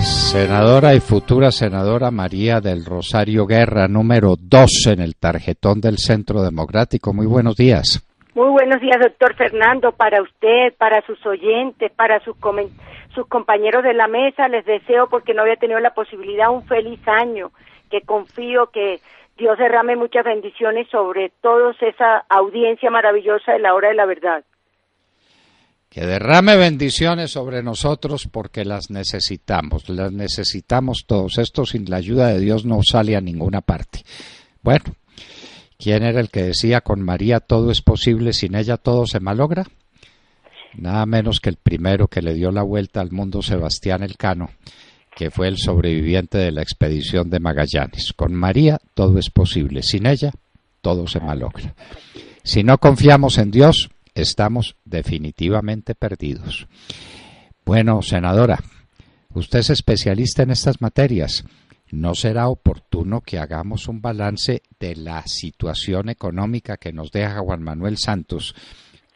Senadora y futura senadora María del Rosario Guerra, número 2 en el tarjetón del Centro Democrático. Muy buenos días. Muy buenos días, doctor Fernando, para usted, para sus oyentes, para sus compañeros de la mesa. Les deseo, porque no había tenido la posibilidad, un feliz año, que confío que Dios derrame muchas bendiciones sobre todos esa audiencia maravillosa de la hora de la verdad. Que derrame bendiciones sobre nosotros porque las necesitamos todos. Esto sin la ayuda de Dios no sale a ninguna parte. Bueno, ¿quién era el que decía con María todo es posible, sin ella todo se malogra? Nada menos que el primero que le dio la vuelta al mundo, Sebastián Elcano, que fue el sobreviviente de la expedición de Magallanes. Con María todo es posible, sin ella todo se malogra. Si no confiamos en Dios, estamos definitivamente perdidos. Bueno, senadora, usted es especialista en estas materias. ¿No será oportuno que hagamos un balance de la situación económica que nos deja Juan Manuel Santos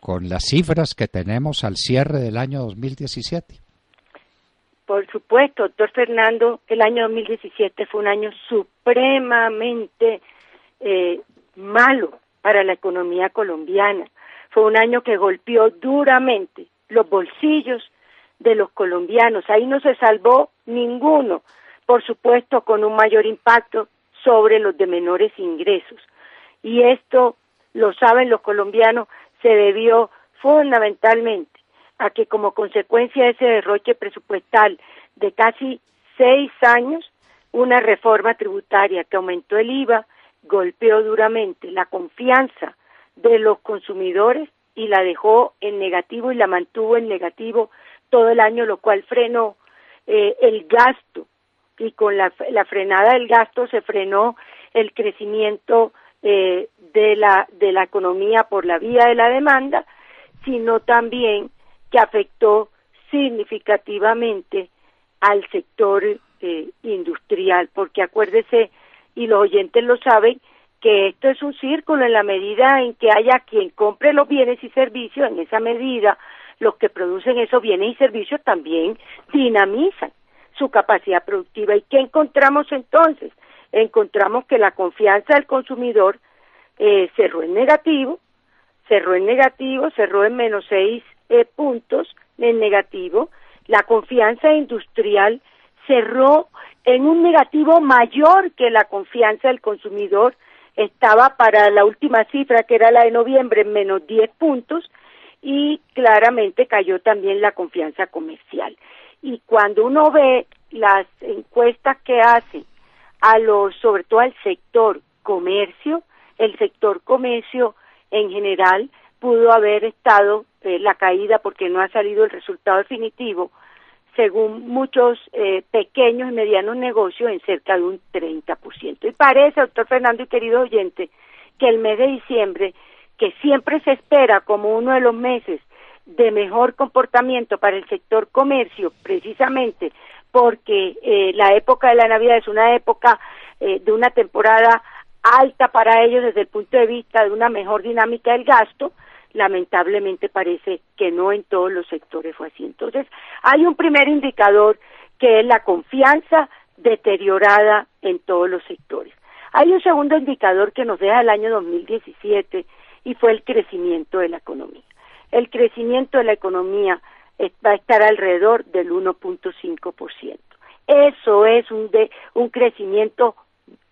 con las cifras que tenemos al cierre del año 2017? Por supuesto, doctor Fernando, el año 2017 fue un año supremamente malo para la economía colombiana. Fue un año que golpeó duramente los bolsillos de los colombianos. Ahí no se salvó ninguno, por supuesto, con un mayor impacto sobre los de menores ingresos. Y esto, lo saben los colombianos, se debió fundamentalmente a que como consecuencia de ese derroche presupuestal de casi 6 años, una reforma tributaria que aumentó el IVA, golpeó duramente la confianza de los consumidores y la dejó en negativo y la mantuvo en negativo todo el año, lo cual frenó el gasto, y con la frenada del gasto se frenó el crecimiento de la economía por la vía de la demanda, sino también que afectó significativamente al sector industrial, porque acuérdese, y los oyentes lo saben, que esto es un círculo. En la medida en que haya quien compre los bienes y servicios, en esa medida los que producen esos bienes y servicios también dinamizan su capacidad productiva. ¿Y qué encontramos entonces? Encontramos que la confianza del consumidor cerró en negativo, cerró en menos 6 puntos en negativo. La confianza industrial cerró en un negativo mayor que la confianza del consumidor. Estaba para la última cifra, que era la de noviembre, en menos 10 puntos, y claramente cayó también la confianza comercial. Y cuando uno ve las encuestas que hacen sobre todo al sector comercio, el sector comercio en general pudo haber estado la caída, porque no ha salido el resultado definitivo, según muchos pequeños y medianos negocios, en cerca de un 30%. Y parece, doctor Fernando y querido oyente, que el mes de diciembre, que siempre se espera como uno de los meses de mejor comportamiento para el sector comercio, precisamente porque la época de la Navidad es una época de una temporada alta para ellos desde el punto de vista de una mejor dinámica del gasto, lamentablemente parece que no en todos los sectores fue así. Entonces, hay un primer indicador que es la confianza deteriorada en todos los sectores. Hay un segundo indicador que nos deja el año 2017 y fue el crecimiento de la economía. El crecimiento de la economía va a estar alrededor del 1.5%. Eso es un crecimiento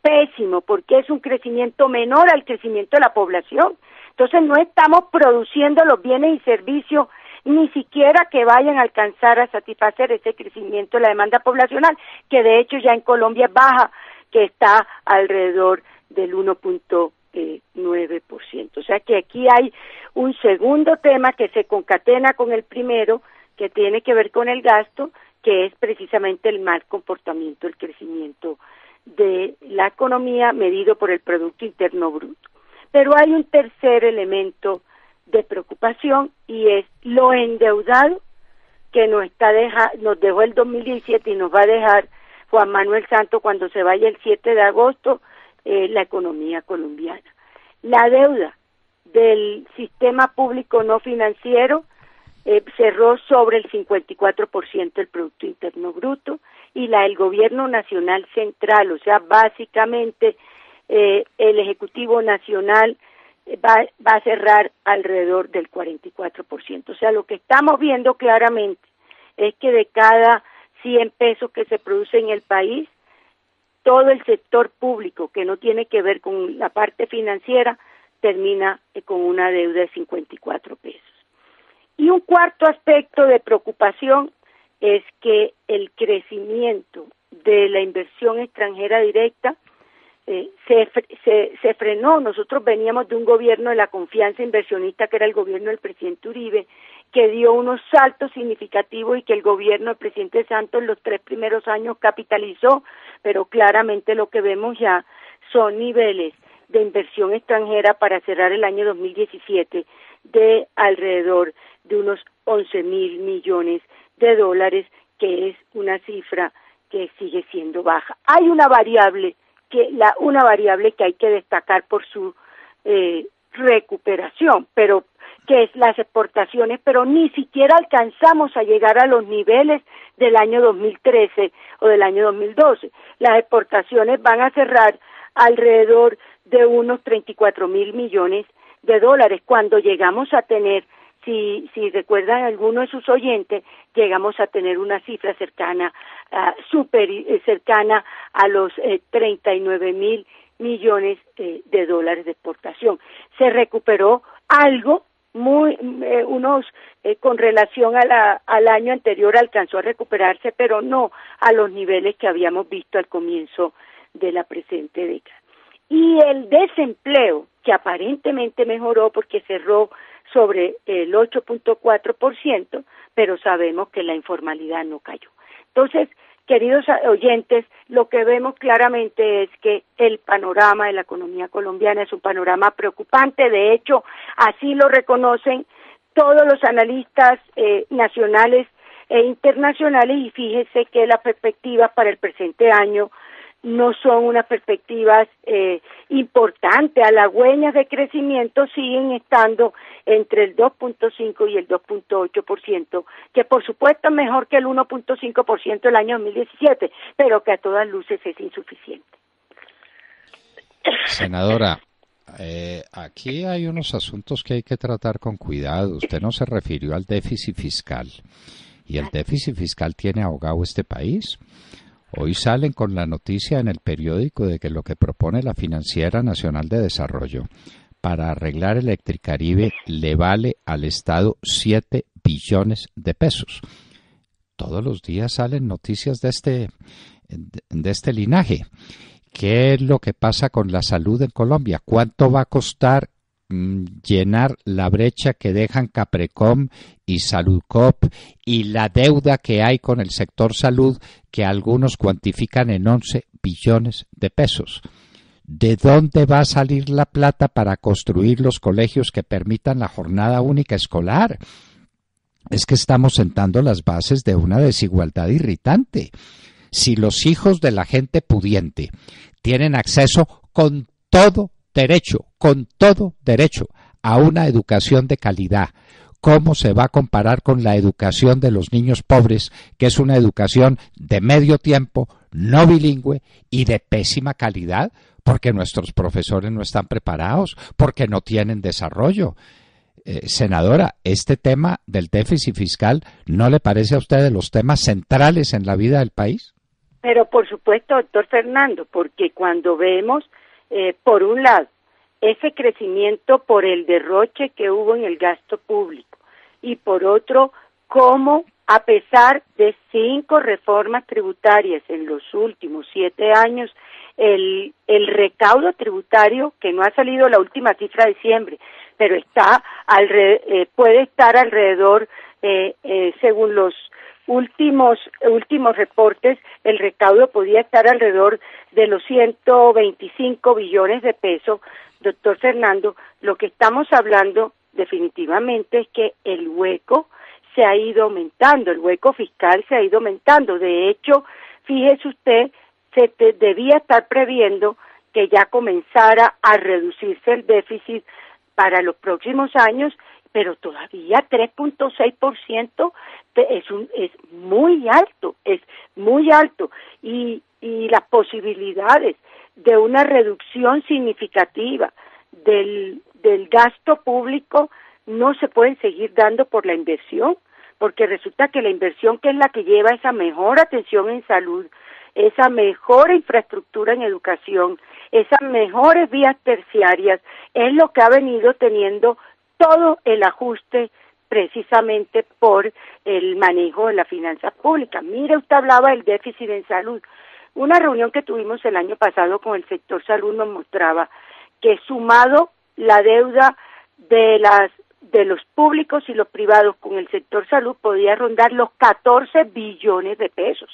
pésimo, porque es un crecimiento menor al crecimiento de la población. Entonces no estamos produciendo los bienes y servicios ni siquiera que vayan a alcanzar a satisfacer ese crecimiento de la demanda poblacional, que de hecho ya en Colombia es baja, que está alrededor del 1.9%. O sea que aquí hay un segundo tema que se concatena con el primero, que tiene que ver con el gasto, que es precisamente el mal comportamiento, el crecimiento de la economía medido por el Producto Interno Bruto. Pero hay un tercer elemento de preocupación y es lo endeudado que nos dejó el 2017 y nos va a dejar Juan Manuel Santos cuando se vaya el 7 de agosto, la economía colombiana. La deuda del sistema público no financiero cerró sobre el 54% del Producto Interno Bruto, y la del Gobierno Nacional Central, o sea, básicamente el Ejecutivo Nacional va a cerrar alrededor del 44%. O sea, lo que estamos viendo claramente es que de cada 100 pesos que se produce en el país, todo el sector público que no tiene que ver con la parte financiera termina con una deuda de 54 pesos. Y un cuarto aspecto de preocupación es que el crecimiento de la inversión extranjera directa se frenó. Nosotros veníamos de un gobierno de la confianza inversionista, que era el gobierno del presidente Uribe, que dio unos saltos significativos y que el gobierno del presidente Santos los 3 primeros años capitalizó, pero claramente lo que vemos ya son niveles de inversión extranjera para cerrar el año 2017 de alrededor de unos 11.000 millones de dólares, que es una cifra que sigue siendo baja. Hay una variable que hay que destacar por su recuperación, pero que es las exportaciones, pero ni siquiera alcanzamos a llegar a los niveles del año 2013 o del año 2012. Las exportaciones van a cerrar alrededor de unos 34.000 millones de dólares, cuando llegamos a tener, si recuerdan algunos de sus oyentes, llegamos a tener una cifra cercana a los 39.000 millones de dólares de exportación. Se recuperó algo, con relación al año anterior alcanzó a recuperarse, pero no a los niveles que habíamos visto al comienzo de la presente década. Y el desempleo, que aparentemente mejoró porque cerró sobre el 8.4%, pero sabemos que la informalidad no cayó. Entonces, queridos oyentes, lo que vemos claramente es que el panorama de la economía colombiana es un panorama preocupante. De hecho, así lo reconocen todos los analistas nacionales e internacionales, y fíjese que las perspectivas para el presente año no son unas perspectivas importantes. Halagüeñas de crecimiento siguen estando entre el 2.5 y el 2.8%, que por supuesto es mejor que el 1.5% del año 2017, pero que a todas luces es insuficiente. Senadora, aquí hay unos asuntos que hay que tratar con cuidado. Usted no se refirió al déficit fiscal, y el déficit fiscal tiene ahogado este país. Hoy salen con la noticia en el periódico de que lo que propone la Financiera Nacional de Desarrollo para arreglar Electricaribe le vale al Estado 7 billones de pesos. Todos los días salen noticias de este linaje. ¿Qué es lo que pasa con la salud en Colombia? ¿Cuánto va a costar llenar la brecha que dejan Caprecom y Saludcop y la deuda que hay con el sector salud, que algunos cuantifican en 11 billones de pesos? ¿De dónde va a salir la plata para construir los colegios que permitan la jornada única escolar? Es que estamos sentando las bases de una desigualdad irritante. Si los hijos de la gente pudiente tienen acceso con todo derecho a una educación de calidad, ¿cómo se va a comparar con la educación de los niños pobres, que es una educación de medio tiempo, no bilingüe y de pésima calidad? Porque nuestros profesores no están preparados, porque no tienen desarrollo. Senadora, este tema del déficit fiscal, ¿no le parece a usted de los temas centrales en la vida del país? Pero por supuesto, doctor Fernando, porque cuando vemos, por un lado, ese crecimiento por el derroche que hubo en el gasto público, y por otro, cómo a pesar de 5 reformas tributarias en los últimos 7 años, el recaudo tributario, que no ha salido la última cifra de diciembre, pero puede estar alrededor, según los últimos reportes, el recaudo podía estar alrededor de los 125 billones de pesos. Doctor Fernando, lo que estamos hablando definitivamente es que el hueco se ha ido aumentando, el hueco fiscal se ha ido aumentando. De hecho, fíjese usted, debía estar previendo que ya comenzara a reducirse el déficit para los próximos años, pero todavía 3.6% es muy alto, y las posibilidades de una reducción significativa del gasto público no se pueden seguir dando por la inversión, porque resulta que la inversión, que es la que lleva esa mejor atención en salud, esa mejor infraestructura en educación, esas mejores vías terciarias, es lo que ha venido teniendo todo el ajuste precisamente por el manejo de las finanzas públicas. Mire, usted hablaba del déficit en salud. Una reunión que tuvimos el año pasado con el sector salud nos mostraba que, sumado la deuda de los públicos y los privados con el sector salud, podía rondar los 14 billones de pesos,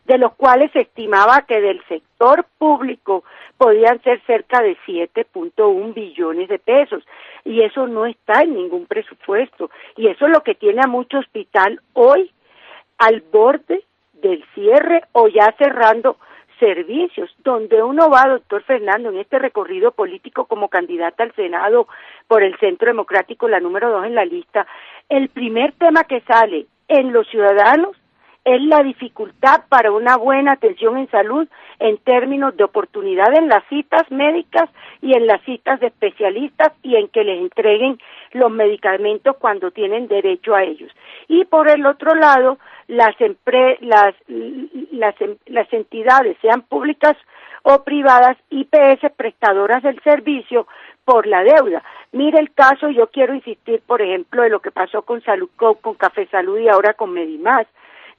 de los cuales se estimaba que del sector público podían ser cerca de 7.1 billones de pesos, y eso no está en ningún presupuesto, y eso es lo que tiene a mucho hospital hoy al borde del cierre o ya cerrando servicios. Donde uno va, doctor Fernando, en este recorrido político como candidata al Senado por el Centro Democrático, la número 2 en la lista, el primer tema que sale en los ciudadanos es la dificultad para una buena atención en salud en términos de oportunidad en las citas médicas y en las citas de especialistas, y en que les entreguen los medicamentos cuando tienen derecho a ellos. Y por el otro lado, las entidades, sean públicas o privadas, IPS, prestadoras del servicio, por la deuda. Mire el caso, yo quiero insistir, por ejemplo, de lo que pasó con Saludco, con Café Salud y ahora con Medimás.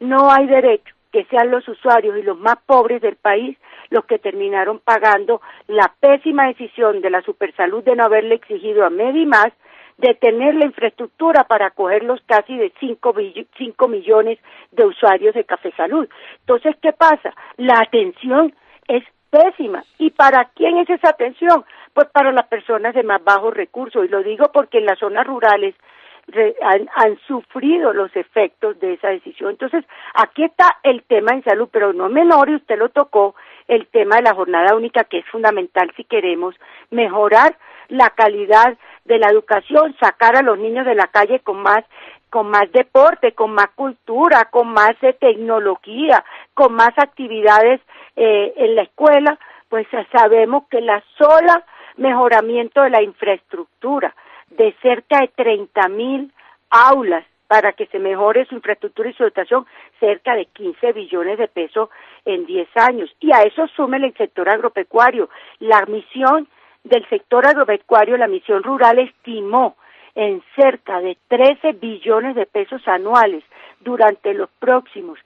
No hay derecho que sean los usuarios y los más pobres del país los que terminaron pagando la pésima decisión de la Supersalud de no haberle exigido a Medimás de tener la infraestructura para acoger los casi de 5 millones de usuarios de Café Salud. Entonces, ¿qué pasa? La atención es pésima. ¿Y para quién es esa atención? Pues para las personas de más bajos recursos, y lo digo porque en las zonas rurales han sufrido los efectos de esa decisión. Entonces, aquí está el tema en salud, pero no menor, y usted lo tocó, el tema de la jornada única, que es fundamental si queremos mejorar la calidad de la educación, sacar a los niños de la calle con más deporte, con más cultura, con más tecnología, con más actividades en la escuela. Pues sabemos que la sola mejoramiento de la infraestructura de cerca de 30.000 aulas para que se mejore su infraestructura y su dotación, cerca de 15 billones de pesos en 10 años. Y a eso súmele el sector agropecuario. La misión del sector agropecuario, la misión rural, estimó en cerca de 13 billones de pesos anuales durante los próximos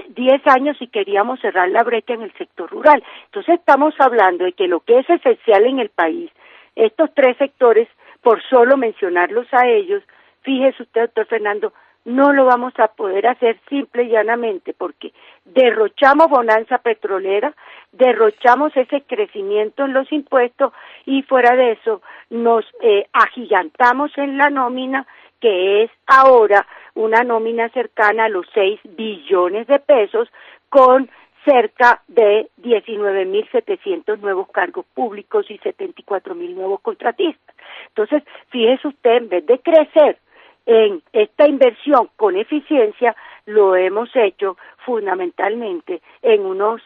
10 años si queríamos cerrar la brecha en el sector rural. Entonces estamos hablando de que lo que es esencial en el país, estos tres sectores, por solo mencionarlos a ellos, fíjese usted, doctor Fernando, no lo vamos a poder hacer simple y llanamente porque derrochamos bonanza petrolera, derrochamos ese crecimiento en los impuestos y fuera de eso nos agigantamos en la nómina, que es ahora una nómina cercana a los 6 billones de pesos, con cerca de 19.700 nuevos cargos públicos y 74.000 nuevos contratistas. Entonces, fíjese usted, en vez de crecer en esta inversión con eficiencia, lo hemos hecho fundamentalmente en unos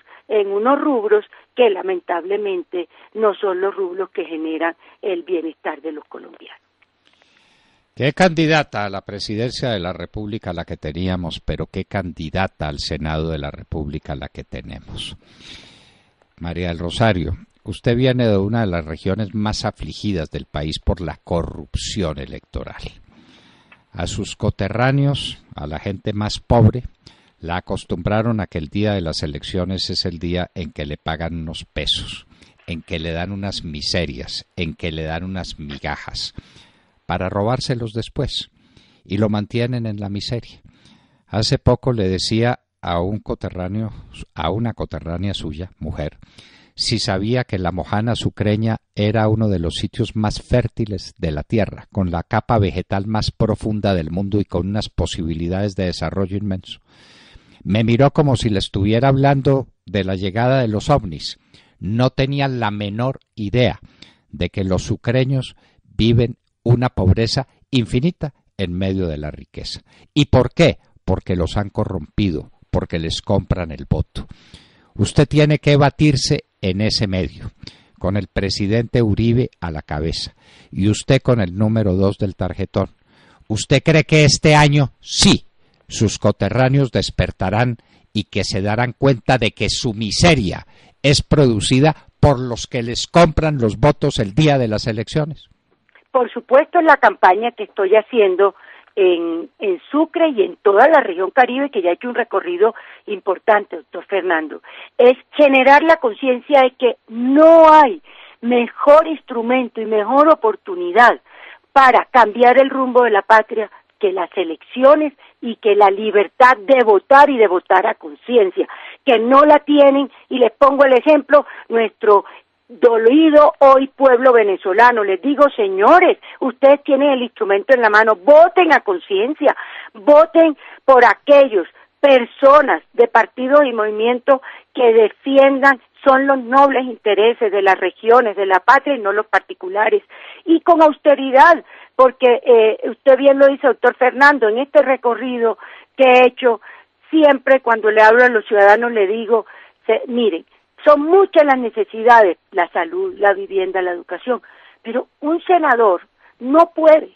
rubros que lamentablemente no son los rubros que generan el bienestar de los colombianos. Qué candidata a la presidencia de la República la que teníamos, pero qué candidata al Senado de la República la que tenemos. María del Rosario, usted viene de una de las regiones más afligidas del país por la corrupción electoral. A sus coterráneos, a la gente más pobre, la acostumbraron a que el día de las elecciones es el día en que le pagan unos pesos, en que le dan unas miserias, en que le dan unas migajas, para robárselos después, y lo mantienen en la miseria. Hace poco le decía a una coterránea suya, mujer, si sabía que la Mojana Sucreña era uno de los sitios más fértiles de la tierra, con la capa vegetal más profunda del mundo y con unas posibilidades de desarrollo inmenso. Me miró como si le estuviera hablando de la llegada de los ovnis. No tenía la menor idea de que los sucreños viven una pobreza infinita en medio de la riqueza. ¿Y por qué? Porque los han corrompido, porque les compran el voto. Usted tiene que batirse en ese medio, con el presidente Uribe a la cabeza y usted con el número 2 del tarjetón. ¿Usted cree que este año sí sus coterráneos despertarán y que se darán cuenta de que su miseria es producida por los que les compran los votos el día de las elecciones? Por supuesto, en la campaña que estoy haciendo en Sucre y en toda la región Caribe, que ya he hecho un recorrido importante, doctor Fernando, es generar la conciencia de que no hay mejor instrumento y mejor oportunidad para cambiar el rumbo de la patria que las elecciones y que la libertad de votar y de votar a conciencia, que no la tienen, y les pongo el ejemplo, nuestro dolido hoy pueblo venezolano. Les digo, señores, ustedes tienen el instrumento en la mano, voten a conciencia, voten por aquellos personas de partidos y movimientos que defiendan son los nobles intereses de las regiones, de la patria y no los particulares, y con austeridad, porque usted bien lo dice, doctor Fernando, en este recorrido que he hecho, siempre cuando le hablo a los ciudadanos le digo, miren, son muchas las necesidades, la salud, la vivienda, la educación, pero un senador no puede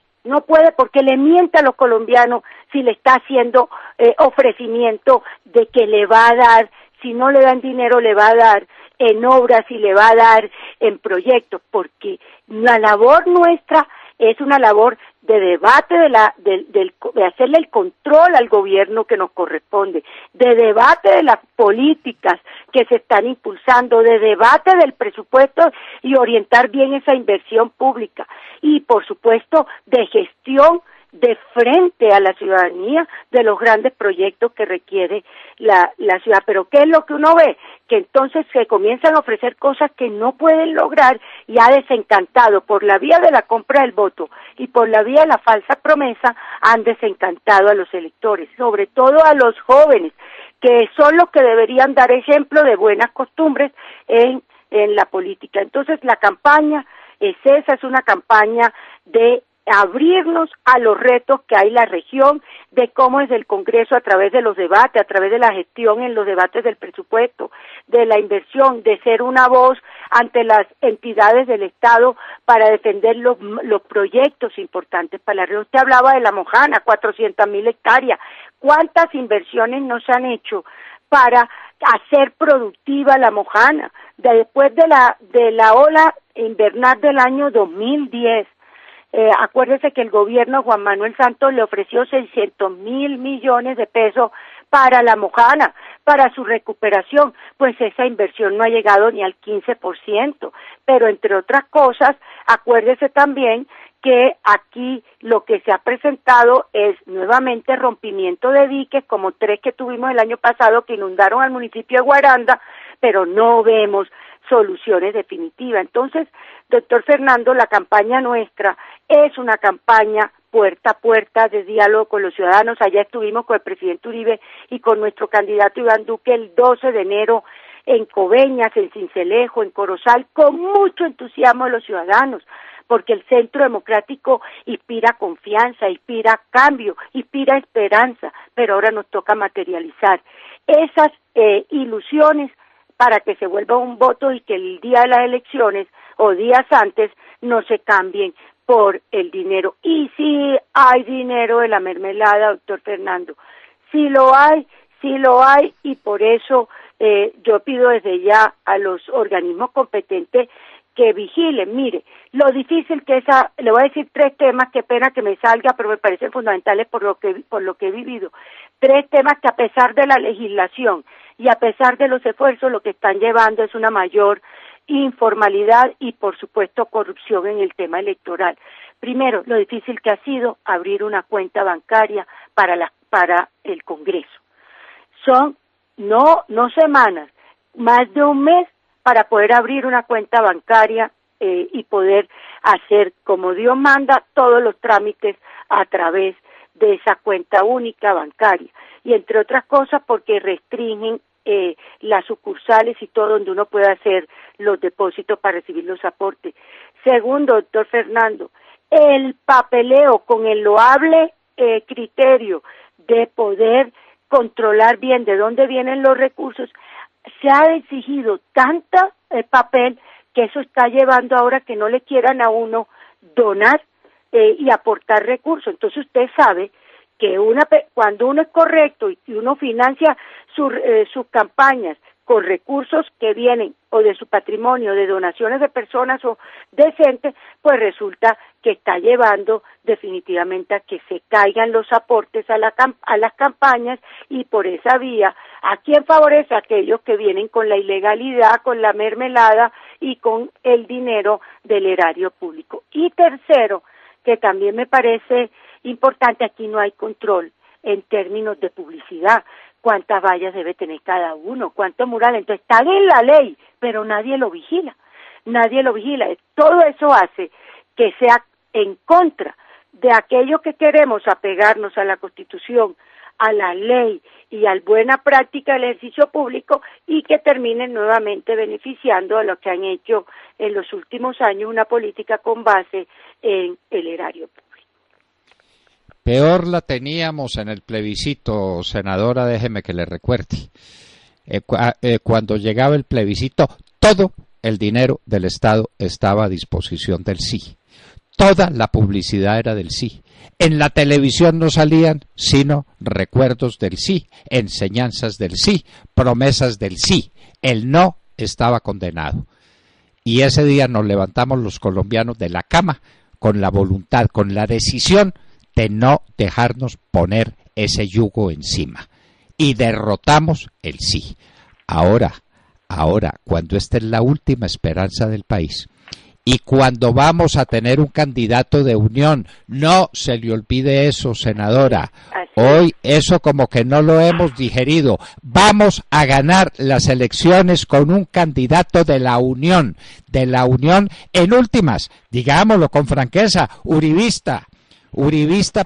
porque le miente a los colombianos si le está haciendo ofrecimiento de que le va a dar, si no le dan dinero le va a dar en obras y le va a dar en proyectos, porque la labor nuestra es una labor de debate de hacerle el control al gobierno que nos corresponde, de debate de las políticas que se están impulsando, de debate del presupuesto y orientar bien esa inversión pública, y por supuesto de gestión de frente a la ciudadanía de los grandes proyectos que requiere la ciudad. Pero ¿qué es lo que uno ve? Que entonces se comienzan a ofrecer cosas que no pueden lograr, y ha desencantado por la vía de la compra del voto y por la vía de la falsa promesa, han desencantado a los electores, sobre todo a los jóvenes, que son los que deberían dar ejemplo de buenas costumbres en la política. Entonces la campaña es esa, es una campaña de abrirnos a los retos que hay en la región, de cómo desde el Congreso, a través de los debates, a través de la gestión en los debates del presupuesto, de la inversión, de ser una voz ante las entidades del Estado para defender los proyectos importantes para la región. Usted hablaba de La Mojana, 400.000 hectáreas. ¿Cuántas inversiones no se han hecho para hacer productiva La Mojana? Después de la ola invernal del año 2010, acuérdese que el gobierno Juan Manuel Santos le ofreció 600.000 millones de pesos para La Mojana, para su recuperación, pues esa inversión no ha llegado ni al 15%, pero entre otras cosas, acuérdese también que aquí lo que se ha presentado es nuevamente rompimiento de diques, como 3 que tuvimos el año pasado que inundaron al municipio de Guaranda, pero no vemos soluciones definitivas. Entonces, doctor Fernando, la campaña nuestra es una campaña puerta a puerta de diálogo con los ciudadanos. Allá estuvimos con el presidente Uribe y con nuestro candidato Iván Duque el 12 de enero en Coveñas, en Sincelejo, en Corozal, con mucho entusiasmo de los ciudadanos, porque el Centro Democrático inspira confianza, inspira cambio, inspira esperanza, pero ahora nos toca materializar esas ilusiones para que se vuelva un voto y que el día de las elecciones o días antes no se cambien por el dinero. Y sí hay dinero de la mermelada, doctor Fernando, sí lo hay, y por eso yo pido desde ya a los organismos competentes que vigilen. Mire, lo difícil que le voy a decir 3 temas, qué pena que me salga, pero me parecen fundamentales por lo que he vivido. 3 temas que a pesar de la legislación y a pesar de los esfuerzos, lo que están llevando es una mayor informalidad y, por supuesto, corrupción en el tema electoral. Primero, lo difícil que ha sido abrir una cuenta bancaria para el Congreso. Son no semanas, más de un mes para poder abrir una cuenta bancaria y poder hacer, como Dios manda, todos los trámites a través de esa cuenta única bancaria. Y entre otras cosas porque restringen las sucursales y todo donde uno puede hacer los depósitos para recibir los aportes. Segundo, doctor Fernando, el papeleo con el loable criterio de poder controlar bien de dónde vienen los recursos, se ha exigido tanta papel que eso está llevando ahora que no le quieran a uno donar y aportar recursos. Entonces usted sabe que cuando uno es correcto y uno financia sus campañas con recursos que vienen o de su patrimonio, de donaciones de personas o decentes, pues resulta que está llevando definitivamente a que se caigan los aportes a las campañas, y por esa vía, ¿a quién favorece? A aquellos que vienen con la ilegalidad, con la mermelada y con el dinero del erario público. Y tercero, que también me parece importante, aquí no hay control en términos de publicidad. ¿Cuántas vallas debe tener cada uno? ¿Cuántos murales? Entonces está en la ley, pero nadie lo vigila. Todo eso hace que sea en contra de aquello que queremos apegarnos a la Constitución, a la ley y a la buena práctica del ejercicio público, y que terminen nuevamente beneficiando a los que han hecho en los últimos años una política con base en el erario público. Peor la teníamos en el plebiscito, senadora, déjeme que le recuerde. Cuando llegaba el plebiscito, todo el dinero del Estado estaba a disposición del sí. Toda la publicidad era del sí. En la televisión no salían sino recuerdos del sí, enseñanzas del sí, promesas del sí. El no estaba condenado. Y ese día nos levantamos los colombianos de la cama con la voluntad, con la decisión de no dejarnos poner ese yugo encima. Y derrotamos el sí. Ahora, cuando esta es la última esperanza del país, y cuando vamos a tener un candidato de unión, no se le olvide eso, senadora. Hoy eso como que no lo hemos digerido. Vamos a ganar las elecciones con un candidato de la unión en últimas, digámoslo con franqueza, uribista,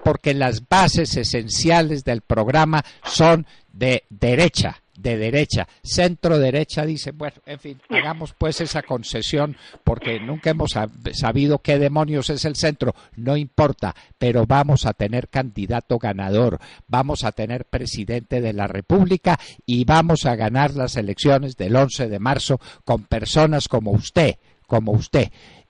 porque las bases esenciales del programa son de derecha, centro derecha, dice. Bueno, en fin, hagamos pues esa concesión, porque nunca hemos sabido qué demonios es el centro, no importa, pero vamos a tener candidato ganador, vamos a tener presidente de la República y vamos a ganar las elecciones del 11 de marzo con personas como usted,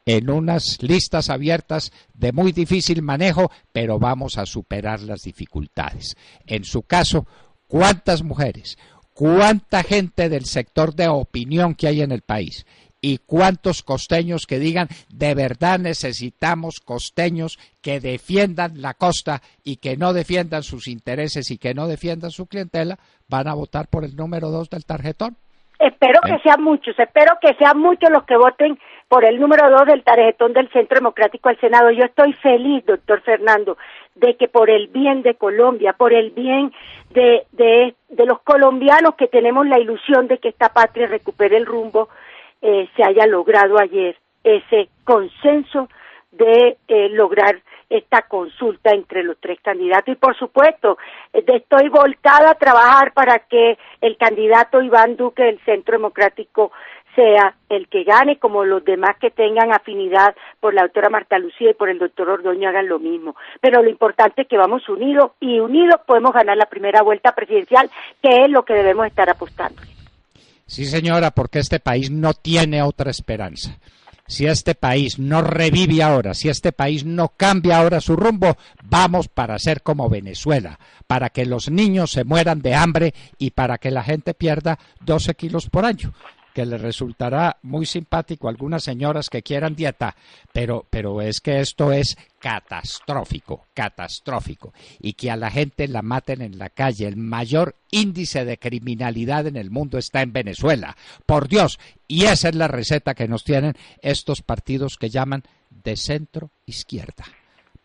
en unas listas abiertas de muy difícil manejo, pero vamos a superar las dificultades. En su caso, ¿cuántas mujeres, cuánta gente del sector de opinión que hay en el país y cuántos costeños que digan de verdad necesitamos costeños que defiendan la costa y que no defiendan sus intereses y que no defiendan su clientela, van a votar por el número 2 del tarjetón? Espero que sean muchos los que voten por el número 2 del tarjetón del Centro Democrático al Senado. Yo estoy feliz, doctor Fernando, de que por el bien de Colombia, por el bien de los colombianos que tenemos la ilusión de que esta patria recupere el rumbo, se haya logrado ayer ese consenso de lograr esta consulta entre los tres candidatos. Y por supuesto, estoy volcada a trabajar para que el candidato Iván Duque del Centro Democrático sea el que gane, como los demás que tengan afinidad por la doctora Marta Lucía y por el doctor Ordoño hagan lo mismo. Pero lo importante es que vamos unidos, y unidos podemos ganar la primera vuelta presidencial, que es lo que debemos estar apostando. Sí, señora, porque este país no tiene otra esperanza. Si este país no revive ahora, si este país no cambia ahora su rumbo, vamos para ser como Venezuela, para que los niños se mueran de hambre y para que la gente pierda 12 kilos por año, que les resultará muy simpático a algunas señoras que quieran dieta, pero es que esto es catastrófico, y que a la gente la maten en la calle. El mayor índice de criminalidad en el mundo está en Venezuela, por Dios, y esa es la receta que nos tienen estos partidos que llaman de centro izquierda.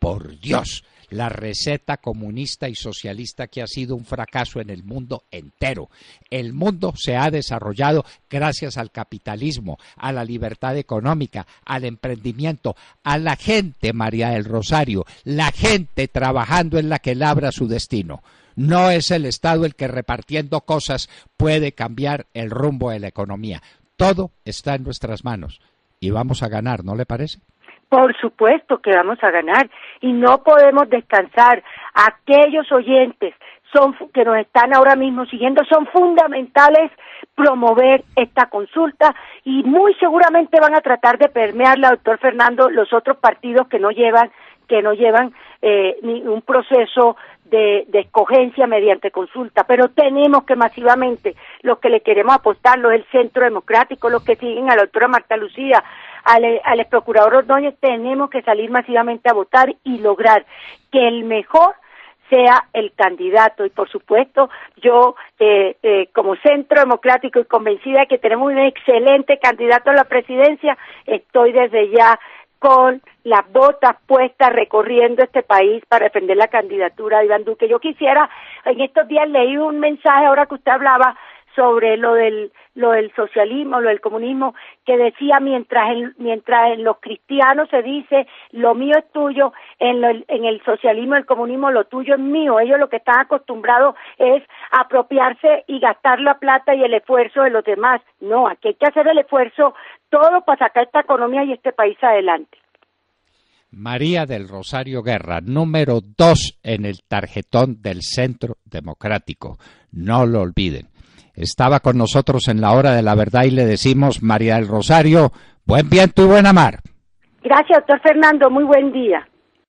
Por Dios, la receta comunista y socialista que ha sido un fracaso en el mundo entero. El mundo se ha desarrollado gracias al capitalismo, a la libertad económica, al emprendimiento, a la gente, María del Rosario, la gente trabajando en la que labra su destino. No es el Estado el que repartiendo cosas puede cambiar el rumbo de la economía. Todo está en nuestras manos y vamos a ganar, ¿no le parece? Por supuesto que vamos a ganar y no podemos descansar. Aquellos oyentes que nos están ahora mismo siguiendo, son fundamentales promover esta consulta y muy seguramente van a tratar de permearla, doctor Fernando, los otros partidos que no llevan un proceso de escogencia mediante consulta, pero tenemos que masivamente, los que le queremos apostar, los del Centro Democrático, los que siguen a la doctora Marta Lucía, al ex procurador Ordóñez, tenemos que salir masivamente a votar y lograr que el mejor sea el candidato. Y por supuesto, yo como Centro Democrático y convencida de que tenemos un excelente candidato a la presidencia, estoy desde ya con las botas puestas recorriendo este país para defender la candidatura de Iván Duque. Yo quisiera, en estos días leí un mensaje, ahora que usted hablaba sobre lo del socialismo, lo del comunismo, que decía mientras en los cristianos se dice lo mío es tuyo, en el socialismo y el comunismo lo tuyo es mío. Ellos lo que están acostumbrados es apropiarse y gastar la plata y el esfuerzo de los demás. No, aquí hay que hacer el esfuerzo todo para sacar esta economía y este país adelante. María del Rosario Guerra, número 2 en el tarjetón del Centro Democrático. No lo olviden. Estaba con nosotros en la hora de la verdad y le decimos, María del Rosario, buen viento y buena mar. Gracias, doctor Fernando, muy buen día.